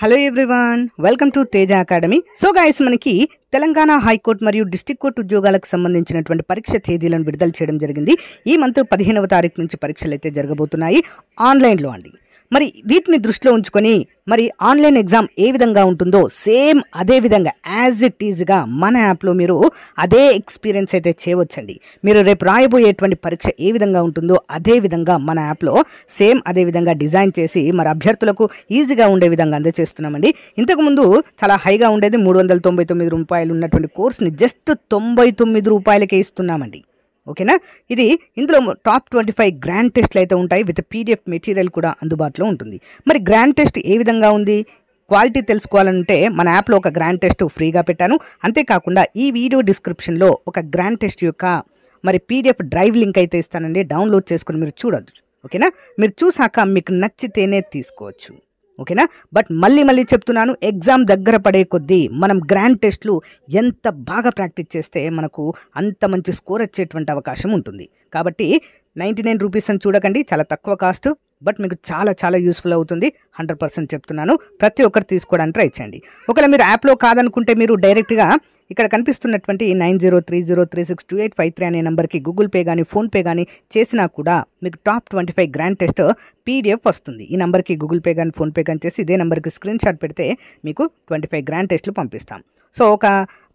Hello everyone, welcome to Teja academy. So guys, మనకి Telangana high court మరియు district court ఉద్యోగాలకు సంబంధించినటువంటి పరీక్ష తేదీలను విడుదల చేయడం జరిగింది. ఈ మంత్ 15వ తారీఖు నుంచి పరీక్షలు అయితే జరగబోతున్నాయి ఆన్లైన్లో అండి. మరి వీటిని దృష్టిలో ఉంచుకొని మరి ఆన్లైన్ ఎగ్జామ్ ఏ విధంగా ఉంటుందో సేమ్ అదే విధంగా యాజ్ ఇట్ ఈజ్గా మన యాప్లో మీరు అదే ఎక్స్పీరియన్స్ అయితే చేయవచ్చండి. మీరు రేపు రాయబోయేటువంటి పరీక్ష ఏ విధంగా ఉంటుందో అదే విధంగా మన యాప్లో సేమ్ అదే విధంగా డిజైన్ చేసి మరి అభ్యర్థులకు ఈజీగా ఉండే విధంగా అందజేస్తున్నామండి. ఇంతకుముందు చాలా హైగా ఉండేది, 399 రూపాయలు ఉన్నటువంటి కోర్స్ని జస్ట్ 99 రూపాయలకే ఇస్తున్నామండి. ఓకేనా. ఇందులో టాప్ 25 గ్రాండ్ టెస్ట్లు అయితే ఉంటాయి, విత్ పీడిఎఫ్ మెటీరియల్ కూడా అందుబాటులో ఉంటుంది. మరి గ్రాండ్ టెస్ట్ ఏ విధంగా ఉంది, క్వాలిటీ తెలుసుకోవాలంటే మన యాప్లో ఒక గ్రాండ్ టెస్ట్ ఫ్రీగా పెట్టాను. అంతేకాకుండా ఈ వీడియో డిస్క్రిప్షన్లో ఒక గ్రాండ్ టెస్ట్ యొక్క మరి పీడిఎఫ్ డ్రైవ్ లింక్ అయితే ఇస్తానండి. డౌన్లోడ్ చేసుకుని మీరు చూడొచ్చు. ఓకేనా. మీరు చూసాక మీకు నచ్చితేనే తీసుకోవచ్చు. ఓకేనా. బట్ మళ్ళీ చెప్తున్నాను, ఎగ్జామ్ దగ్గర పడే కొద్దీ మనం గ్రాండ్ టెస్ట్లు ఎంత బాగా ప్రాక్టీస్ చేస్తే మనకు అంత మంచి స్కోర్ వచ్చేటువంటి అవకాశం ఉంటుంది. కాబట్టి 99 రూపీస్ అని చూడకండి, చాలా తక్కువ కాస్ట్. బట్ మీకు చాలా యూస్ఫుల్ అవుతుంది. 100% చెప్తున్నాను. ప్రతి ఒక్కరు తీసుకోవడానికి ట్రై చేయండి. ఒకవేళ మీరు యాప్లో కాదనుకుంటే మీరు డైరెక్ట్గా ఇక్కడ కనిపిస్తున్నటువంటి 9030362853 అనే నెంబర్కి గూగుల్ పే కానీ ఫోన్పే కానీ చేసినా కూడా మీకు టాప్ 25 గ్రాండ్ టెస్ట్ పీడిఎఫ్ వస్తుంది. ఈ నెంబర్కి గూగుల్ పే కానీ ఫోన్పే కానీ చేసి ఇదే నెంబర్కి స్క్రీన్ షాట్ పెడితే మీకు 25 గ్రాండ్ టెస్ట్లు పంపిస్తాం. సో ఒక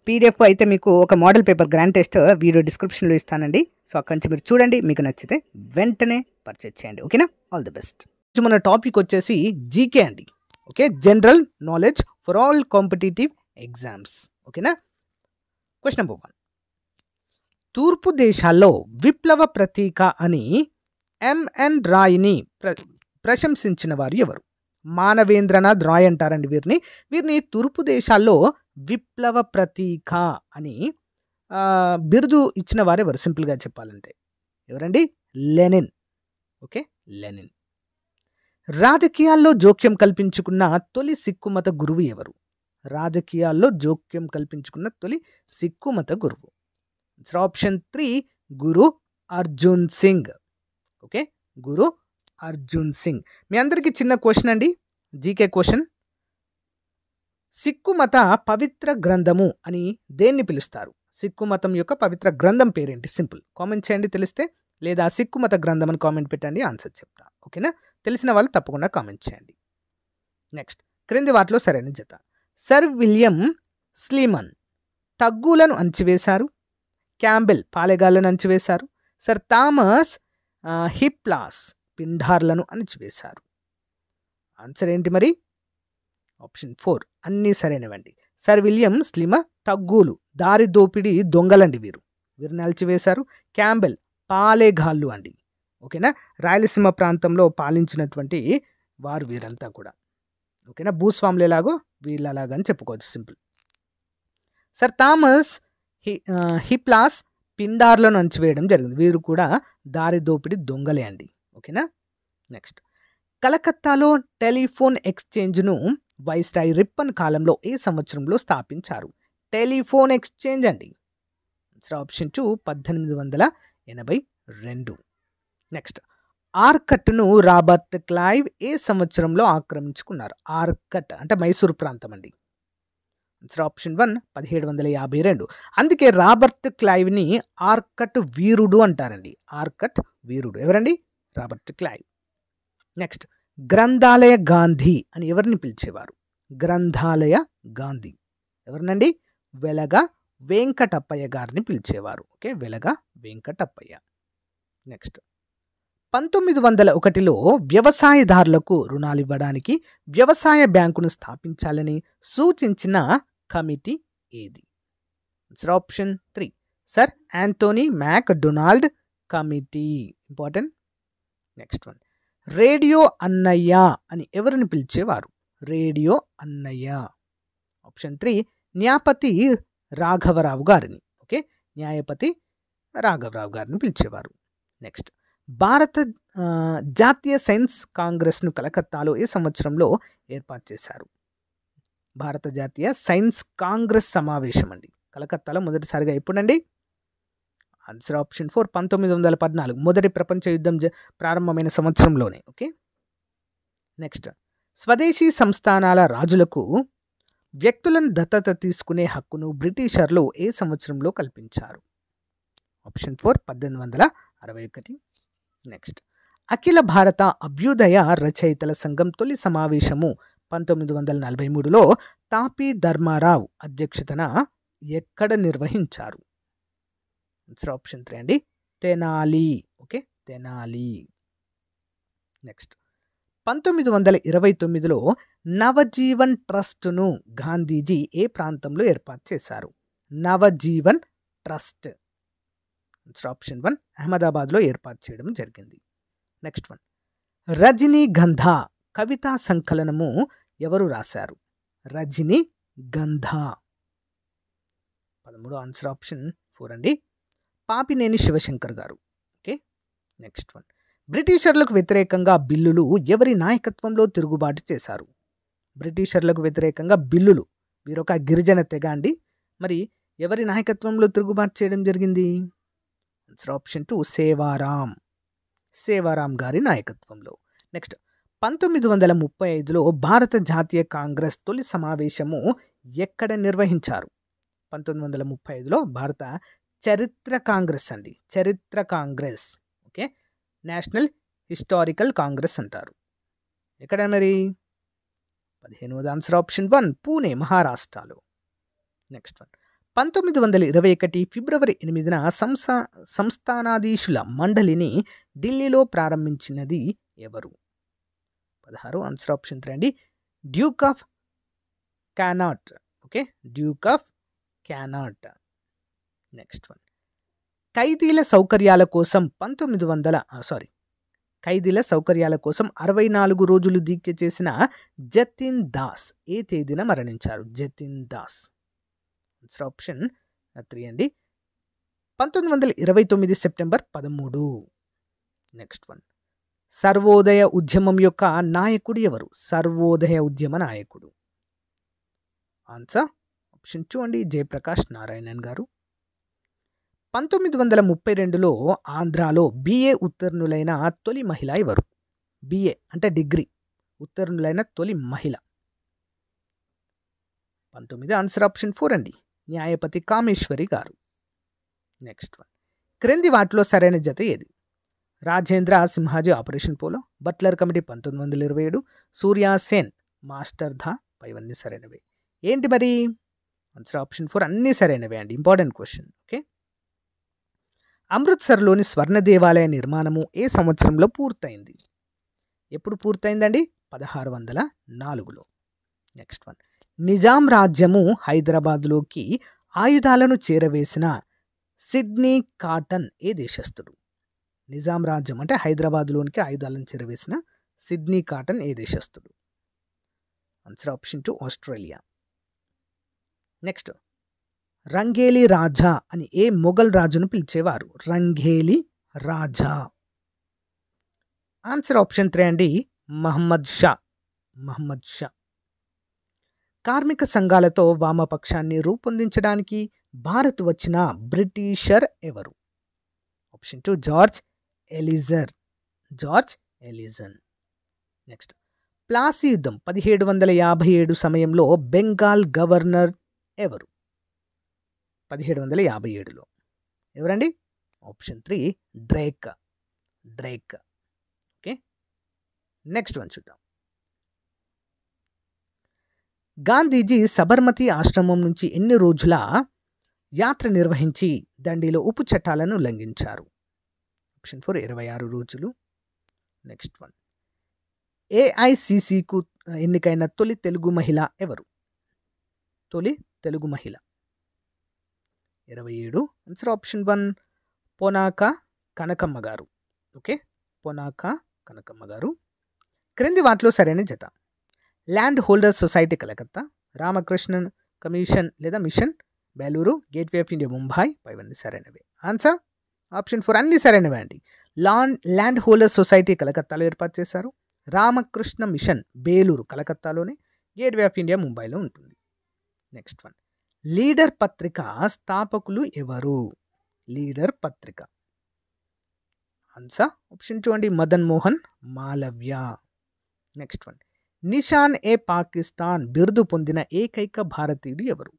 పీడిఎఫ్ అయితే మీకు ఒక model paper grand test video డిస్క్రిప్షన్లో ఇస్తానండి. సో అక్కడి నుంచి మీరు చూడండి, మీకు నచ్చితే వెంటనే పర్చేజ్ చేయండి. ఓకేనా. All the best. మన టాపిక్ వచ్చేసి జీకే అండి. Okay, general knowledge for all competitive exams. ఓకేనా. క్వశ్చన్ నెంబర్ 1, తూర్పు దేశాల్లో విప్లవ ప్రతీక అని ఎంఎన్ రాయ్ని ప్రశంసించిన వారు ఎవరు? మానవేంద్రనాథ్ రాయ్ అంటారండి వీరిని తూర్పు దేశాల్లో విప్లవ ప్రతీక అని బిరుదు ఇచ్చిన వారు ఎవరు? సింపుల్గా చెప్పాలంటే ఎవరండి? లెనిన్. Okay, Lenin. రాజకీయాల్లో జోక్యం కల్పించుకున్న తొలి సిక్కు మత గురువు ఎవరు? రాజకీయాల్లో జోక్యం కల్పించుకున్న తొలి సిక్కు మత గురువు. ఆప్షన్ 3 గురు అర్జున్ సింగ్. ఓకే, గురు అర్జున్ సింగ్. మీ అందరికీ చిన్న క్వశ్చన్ అండి, జీకే క్వశ్చన్. సిక్కు మత పవిత్ర గ్రంథము అని దేన్ని పిలుస్తారు? సిక్కు మతం యొక్క పవిత్ర గ్రంథం పేరేంటి? సింపుల్ కామెంట్ చేయండి తెలిస్తే, లేదా సిక్కు మత గ్రంథం అని కామెంట్ పెట్టండి, ఆన్సర్ చెప్తా. ఓకేనా. తెలిసిన వాళ్ళు తప్పకుండా కామెంట్ చేయండి. నెక్స్ట్, క్రింది వాటిలో సరైన జత. సర్ విలియం స్లీమన్ తగ్గులను అంచివేశారు. క్యాంబెల్ పాలెగాళ్లను అంచివేశారు. సర్ థామస్ హిప్లాస్ పిండార్లను అణిచివేశారు. ఆన్సర్ ఏంటి మరి? ఆప్షన్ 4 అన్నీ సరైనవండి. సర్ విలియం స్లిమ తగ్గులు, దారి దోపిడీ దొంగలండి వీరిని అణిచివేశారు. క్యాంబెల్ పాలెగాళ్ళు అండి. ఓకేనా. రాయలసీమ ప్రాంతంలో పాలించినటువంటి వారు వీరంతా కూడా. ఓకేనా. భూస్వాములు ఎలాగో వీళ్ళలాగా అని చెప్పుకోవచ్చు, సింపుల్. సర్ థామస్ హిప్లాస్ పిండార్లను అణచివేయడం జరిగింది. వీరు కూడా దారి దోపిడీ దొంగలే అండి. ఓకేనా. నెక్స్ట్, కలకత్తాలో టెలిఫోన్ ఎక్స్చేంజ్ను వైస్రాయ్ రిప్పన్ కాలంలో ఏ సంవత్సరంలో స్థాపించారు? టెలిఫోన్ ఎక్స్చేంజ్ అండి. ఆప్షన్ 2 1882. నెక్స్ట్, ఆర్కట్ను రాబర్ట్ క్లైవ్ ఏ సంవత్సరంలో ఆక్రమించుకున్నారు? ఆర్కట్ అంటే మైసూరు ప్రాంతం అండి. ఆప్షన్ 1 1752. అందుకే రాబర్ట్ క్లైవ్ని ఆర్కట్ వీరుడు అంటారండి. ఆర్కట్ వీరుడు ఎవరండి? Robert Clive. నెక్స్ట్, గ్రంథాలయ గాంధీ అని ఎవరిని పిలిచేవారు? గ్రంథాలయ గాంధీ ఎవరినండి? వెలగ వెంకటప్పయ్య గారిని పిలిచేవారు. ఓకే, వెలగ వెంకటప్పయ్య. నెక్స్ట్, 1901లో వ్యవసాయదారులకు రుణాలు ఇవ్వడానికి వ్యవసాయ బ్యాంకును స్థాపించాలని సూచించిన కమిటీ ఏది? Option 3 sir Antony MacDonnell committee. Important. Next one, radio అన్నయ్య అని ఎవరిని పిలిచేవారు? రేడియో అన్నయ్య. ఆప్షన్ 3 న్యాయపతి రాఘవరావు గారిని. ఓకే, న్యాయపతి రాఘవరావు గారిని పిలిచేవారు. నెక్స్ట్, భారత జాతీయ సైన్స్ కాంగ్రెస్ను కలకత్తాలో ఏ సంవత్సరంలో ఏర్పాటు చేశారు? భారత జాతీయ సైన్స్ కాంగ్రెస్ సమావేశం అండి కలకత్తాలో మొదటిసారిగా ఎప్పుడండి? ఆన్సర్ ఆప్షన్ 4 1914, మొదటి ప్రపంచ యుద్ధం ప్రారంభమైన సంవత్సరంలోనే. ఓకే. నెక్స్ట్, స్వదేశీ సంస్థానాల రాజులకు వ్యక్తులను దత్తత తీసుకునే హక్కును బ్రిటిషర్లు ఏ సంవత్సరంలో కల్పించారు? ఆప్షన్ 4 1861. నెక్స్ట్, అఖిల భారత అభ్యుదయ రచయితల సంఘం తొలి సమావేశము 1943లో తాపీ ధర్మారావు అధ్యక్షతన ఎక్కడ నిర్వహించారు? ఆప్షన్ 3 అండి, తెనాలి. ఓకే, తెనాలి. నెక్స్ట్, 1929లో నవజీవన్ ట్రస్ట్ను గాంధీజీ ఏ ప్రాంతంలో ఏర్పాటు చేశారు? నవజీవన్ ట్రస్ట్. ఆప్షన్ 1 అహ్మదాబాద్లో ఏర్పాటు చేయడం జరిగింది. నెక్స్ట్ వన్, రజనీగంధ కవితా సంకలనము ఎవరు రాశారు? రజనీగంధ. 13 ఆన్సర్ ఆప్షన్ 4 అండి, పాపినేని శివశంకర్ గారు. ఓకే, నెక్స్ట్ వన్, బ్రిటిషర్లకు వ్యతిరేకంగా బిల్లులు ఎవరి నాయకత్వంలో తిరుగుబాటు చేశారు? బ్రిటిషర్లకు వ్యతిరేకంగా బిల్లులు, వీరొక గిరిజన తెగ అండి. మరి ఎవరి నాయకత్వంలో తిరుగుబాటు చేయడం జరిగింది? Answer option 2 సేవారాం. సేవారాం గారి నాయకత్వంలో. నెక్స్ట్, 1935లో భారత జాతీయ కాంగ్రెస్ తొలి సమావేశము ఎక్కడ నిర్వహించారు? 1935లో భారత చరిత్ర కాంగ్రెస్ అండి, చరిత్ర Congress. Okay, national historical Congress అంటారు. ఎక్కడ మరి? 15వ ఆన్సర్ ఆప్షన్ 1 పూణే, మహారాష్ట్రలో. నెక్స్ట్ వన్, 1921 ఫిబ్రవరి 8న సంస్థానాధీశుల మండలిని ఢిల్లీలో ప్రారంభించినది ఎవరు? 16 ఆన్సర్ ఆప్షన్ 3 అండి, Duke of Connaught. Okay, Duke of Connaught. Next one, ఖైదీల సౌకర్యాల కోసం 64 రోజులు దీక్ష చేసిన జతిన్ దాస్ ఏ తేదీన మరణించారు? జతిన్ దాస్. ఆన్సర్ ఆప్షన్ 3 అండి, 1929 సెప్టెంబర్ 13. నెక్స్ట్ వన్, సర్వోదయ ఉద్యమం యొక్క నాయకుడు ఎవరు? సర్వోదయ ఉద్యమ నాయకుడు. ఆన్సర్ ఆప్షన్ 2 అండి, జయప్రకాష్ నారాయణన్ గారు. 1932లో ఆంధ్రాలో బిఏ ఉత్తీర్ణులైన తొలి మహిళ ఎవరు? బిఏ అంటే డిగ్రీ ఉత్తీర్ణులైన తొలి మహిళ. 19 ఆన్సర్ ఆప్షన్ 4 అండి, న్యాయపతి కామేశ్వరి గారు. నెక్స్ట్ వన్, క్రింది వాటిలో సరైన జత ఏది? Rajendra Sinhji operation Polo, Butler committee 1927, Surya Sen master Da, పైవన్నీ సరైనవే. ఏంటి మరి? ఆన్సర్ ఆప్షన్ 4 అన్నీ సరైనవే అండి, ఇంపార్టెంట్ క్వశ్చన్. ఓకే, అమృత్సర్లోని స్వర్ణ దేవాలయ నిర్మాణము ఏ సంవత్సరంలో పూర్తయింది? ఎప్పుడు పూర్తయిందండి? 1604లో. నెక్స్ట్ వన్, నిజాం రాజ్యము హైదరాబాద్లోకి ఆయుధాలను చేరవేసిన సిడ్నీ కాటన్ ఏ దేశస్థుడు? నిజాం రాజ్యం అంటే హైదరాబాద్లోనికి ఆయుధాలను చేరవేసిన సిడ్నీ కాటన్ ఏ దేశస్థుడు? Answer option 2 Australia. Next, Rangeela Raja అని ఏ మొఘల్ రాజును పిలిచేవారు? రంగేలి రాజా. ఆన్సర్ ఆప్షన్ 3 అండి, మహమ్మద్ షా. మహమ్మద్ షా. కార్మిక సంఘాలతో వామపక్షాన్ని రూపొందించడానికి భారత్ వచ్చిన బ్రిటిషర్ ఎవరు? ఆప్షన్ 2 జార్జ్ ఎలిజర్. జార్జ్ ఎలిజన్. నెక్స్ట్, ప్లాసీ యుద్ధం 1757 సమయంలో బెంగాల్ గవర్నర్ ఎవరు? 1757లో ఎవరండి? Option 3 Drake. Drake. Okay, next one చూద్దాం. గాంధీజీ సబర్మతి ఆశ్రమం నుంచి ఎన్ని రోజుల యాత్ర నిర్వహించి దండిలో ఉప్పు చట్టాలను ఉల్లంఘించారు? ఆప్షన్ 4 26 రోజులు. నెక్స్ట్ వన్, ఏఐసిసికు ఎన్నికైన తొలి తెలుగు మహిళ ఎవరు? తొలి తెలుగు మహిళ 27. ఆన్సర్ ఆప్షన్ 1 పొనాక కనకమ్మ గారు. ఓకే, పొనాక కనకమ్మ గారు. క్రింది వాటిలో సరైన జత. Land holder society Calcutta, Ramakrishnan commission లేదా mission Belur, gateway of India Mumbai, పైవన్నీ సరైనవే. ఆన్సర్ ఆప్షన్ 4 అన్నీ సరైనవే అండి. ల్యాండ్ హోల్డర్ సొసైటీ కలకత్తాలో ఏర్పాటు చేశారు. రామకృష్ణ మిషన్ బేలూరు కలకత్తాలోనే, గేట్వే ఆఫ్ ఇండియా ముంబైలో ఉంటుంది. నెక్స్ట్ వన్, లీడర్ పత్రిక స్థాపకులు ఎవరు? లీడర్ పత్రిక. ఆన్సర్ ఆప్షన్ 2 అండి, మదన్ మోహన్ మాలవ్య. నెక్స్ట్ వన్, నిషాన్ ఏ పాకిస్తాన్ బిరుదు పొందిన ఏకైక భారతీయుడు ఎవరు?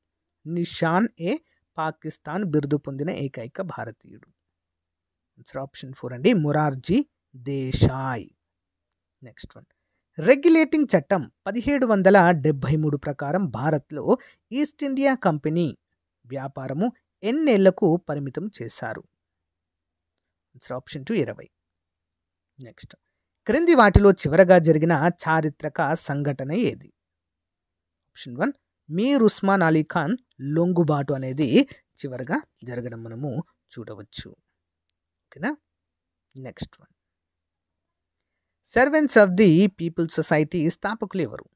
నిషాన్ ఏ పాకిస్తాన్ బిరుదు పొందిన ఏకైక భారతీయుడు. ఆన్సర్ ఆప్షన్ 4 అండి, Morarji Desai. Next one, regulating చట్టం 1773 ప్రకారం భారత్లో ఈస్ట్ ఇండియా కంపెనీ వ్యాపారము ఎన్నేళ్లకు పరిమితం చేశారు? Answer option 2 20. నెక్స్ట్, క్రింది వాటిలో చివరగా జరిగిన చారిత్రక సంఘటన ఏది? ఆప్షన్ 1 మీర్ ఉస్మాన్ అలీ ఖాన్ లొంగుబాటు అనేది చివరగా జరగడం మనము చూడవచ్చు. ఓకేనా? Next one, servants of the people's society స్థాపకులు ఎవరు?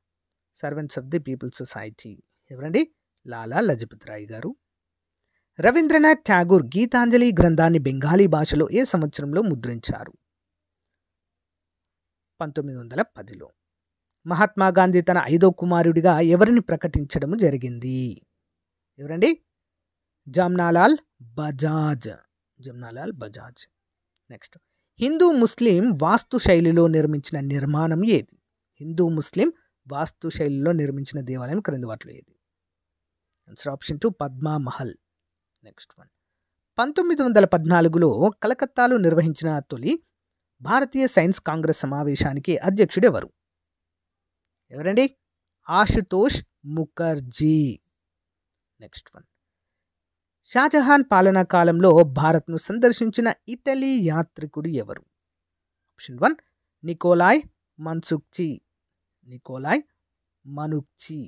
Servants of the people's society ఎవరండి? లాలా లజపత్ రాయ్ గారు. రవీంద్రనాథ్ ఠాగూర్ గీతాంజలి గ్రంథాన్ని బెంగాలీ భాషలో ఏ సంవత్సరంలో ముద్రించారు? 1910లో. మహాత్మా గాంధీ తన 5వ కుమారుడిగా ఎవరిని ప్రకటించడం జరిగింది? ఎవరండి? జమ్నాలాల్ బజాజ్. జమ్నాలాల్ బజాజ్. నెక్స్ట్, హిందూ ముస్లిం వాస్తు శైలిలో నిర్మించిన నిర్మాణం ఏది? హిందూ ముస్లిం వాస్తు శైలిలో నిర్మించిన దేవాలయం క్రింది వాటిలో ఏది? Answer option 2 Padma Mahal. Next one, 1914లో కలకత్తాలో నిర్వహించిన తొలి భారతీయ సైన్స్ కాంగ్రెస్ సమావేశానికి అధ్యక్షుడు ఎవరు? ఎవరండి? ఆశుతోష్ ముఖర్జీ. నెక్స్ట్ వన్, షాజహాన్ పాలనా కాలంలో భారత్ను సందర్శించిన ఇటలీ యాత్రికుడు ఎవరు? Option 1 Niccolao Manucci. Niccolao Manucci.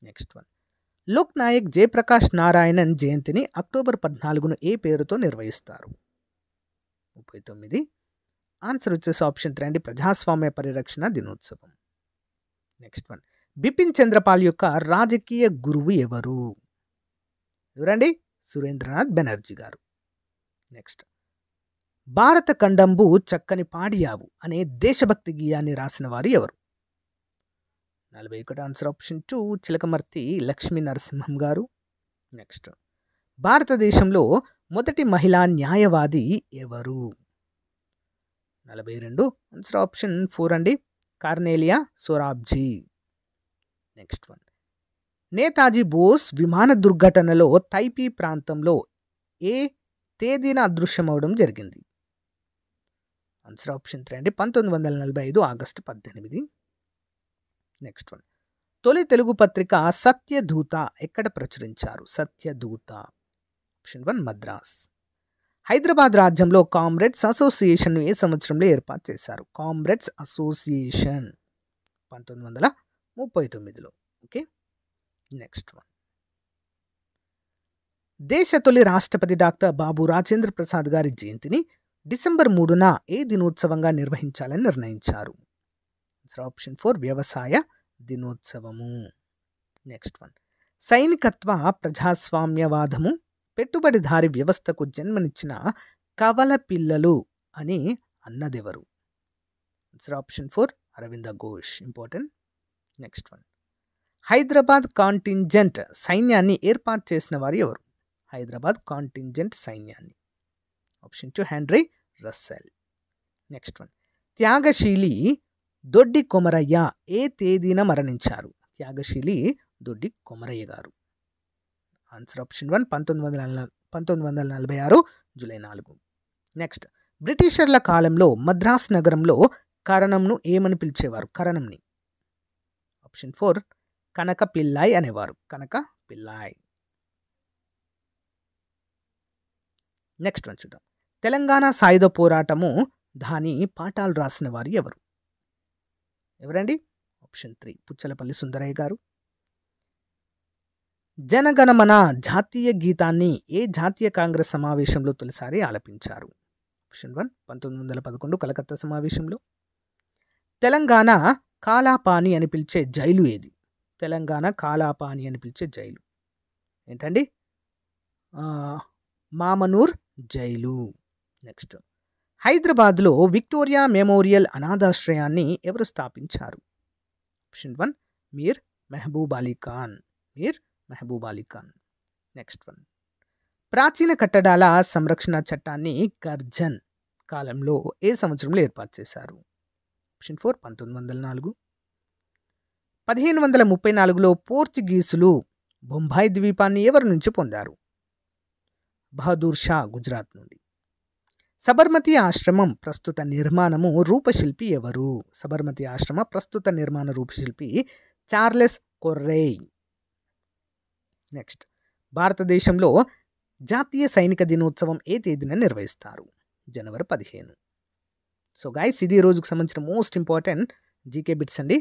Next one, Lok Nayak Jayaprakash Narayanan జయంతిని అక్టోబర్ 14ను ఏ పేరుతో నిర్వహిస్తారు? 39. ఆన్సర్ వచ్చేసి ఆప్షన్ 3 అండి, ప్రజాస్వామ్య పరిరక్షణ దినోత్సవం. నెక్స్ట్ వన్, బిపిన్ చంద్రపాల్ యొక్క రాజకీయ గురువు ఎవరు? ఎవరండి? సురేంద్రనాథ్ బెనర్జీ గారు. నెక్స్ట్, భారత ఖండంబు చక్కని పాడియావు అనే దేశభక్తి గీయాన్ని రాసిన వారు ఎవరు? 41. ఆన్సర్ ఆప్షన్ 2 చిలకమర్తి లక్ష్మీ నరసింహం గారు. నెక్స్ట్, భారతదేశంలో మొదటి మహిళా న్యాయవాది ఎవరు? 42. ఆన్సర్ ఆప్షన్ 4 అండి, కార్నేలియా సోరాబ్జీ. నెక్స్ట్ వన్, నేతాజీ బోస్ విమాన దుర్ఘటనలో తైపీ ప్రాంతంలో ఏ తేదీన అదృశ్యమవడం జరిగింది? ఆన్సర్ ఆప్షన్ 3 అండి, 1945 ఆగస్టు 18. నెక్స్ట్ వన్, తొలి తెలుగు పత్రిక సత్యదూత ఎక్కడ ప్రచురించారు? సత్యదూత. ఆప్షన్ 1 మద్రాస్. హైదరాబాద్ రాజ్యంలో కామ్రేడ్స్ అసోసియేషన్ను ఏ సంవత్సరంలో ఏర్పాటు చేశారు? కామ్రేడ్స్ అసోసియేషన్ 1939లో. ఓకే. నెక్స్ట్ వన్, దేశ తొలి రాష్ట్రపతి డాక్టర్ బాబు రాజేంద్ర ప్రసాద్ గారి జయంతిని డిసెంబర్ 3న ఏ దినోత్సవంగా నిర్వహించాలని నిర్ణయించారు? ఆప్షన్ 4 వ్యవసాయ దినోత్సవము. నెక్స్ట్ వన్, సైనికత్వ ప్రజాస్వామ్యవాదము పెట్టుబడిదారి వ్యవస్థకు జన్మనిచ్చిన కవల పిల్లలు అని అన్నదెవరు? Option 4 Aurobindo Ghosh. Important. Next one, Hyderabad contingent సైన్యాన్ని ఏర్పాటు చేసిన వారు ఎవరు? హైదరాబాద్ కాంటింజెంట్ సైన్యాన్ని. Option 2 Henry Russell. Next one, త్యాగశీలి దొడ్డి కొమరయ్య ఏ తేదీన మరణించారు? త్యాగశీలి దొడ్డి కొమరయ్య గారు. Answer option 1 1946 July 4. నెక్స్ట్, బ్రిటిషర్ల కాలంలో మద్రాస్ నగరంలో కరణంను ఏమని పిలిచేవారు? కరణంని. ఆప్షన్ 4 కనక పిల్లాయ్ అనేవారు. కనక పిల్లాయ్. నెక్స్ట్ వన్ చూద్దాం, తెలంగాణ సాయుధ పోరాటము దాని పాఠాలు రాసిన వారు ఎవరు? ఎవరండి? ఆప్షన్ 3 పుచ్చలపల్లి సుందరయ్య గారు. జనగణమన జాతీయ గీతాన్ని ఏ జాతీయ కాంగ్రెస్ సమావేశంలో తొలిసారి ఆలపించారు? ఆప్షన్ 1 1911 కలకత్తా సమావేశంలో. తెలంగాణ కాలాపాని అని పిలిచే జైలు ఏది? తెలంగాణ కాలాపాని అని పిలిచే జైలు ఏంటండి? మామనూర్ జైలు. నెక్స్ట్, హైదరాబాద్లో విక్టోరియా మెమోరియల్ అనాథాశ్రయాన్ని ఎవరు స్థాపించారు? ఆప్షన్ 1 మీర్ మెహబూబ్ అలీ ఖాన్. మీర్ మెహబూబ్ అలీ ఖాన్. నెక్స్ట్ వన్, ప్రాచీన కట్టడాల సంరక్షణ చట్టాన్ని కర్జన్ కాలంలో ఏ సంవత్సరంలో ఏర్పాటు చేశారు? ఆప్షన్ 4 1904. 1534లో పోర్చుగీసులు బొంబాయి ద్వీపాన్ని ఎవరి నుంచి పొందారు? బహదూర్ షా గుజరాత్ నుండి. సబర్మతి ఆశ్రమం ప్రస్తుత నిర్మాణము రూపశిల్పి ఎవరు? సబర్మతి ఆశ్రమ ప్రస్తుత నిర్మాణ రూపశిల్పి చార్లెస్ కొర్రేయ్. నెక్స్ట్, భారతదేశంలో జాతీయ సైనిక దినోత్సవం ఏ తేదీన నిర్వహిస్తారు? జనవరి 15. సో గైస్, ఇది ఈ రోజుకు సంబంధించిన మోస్ట్ ఇంపార్టెంట్ జీకే బిట్స్ అండి.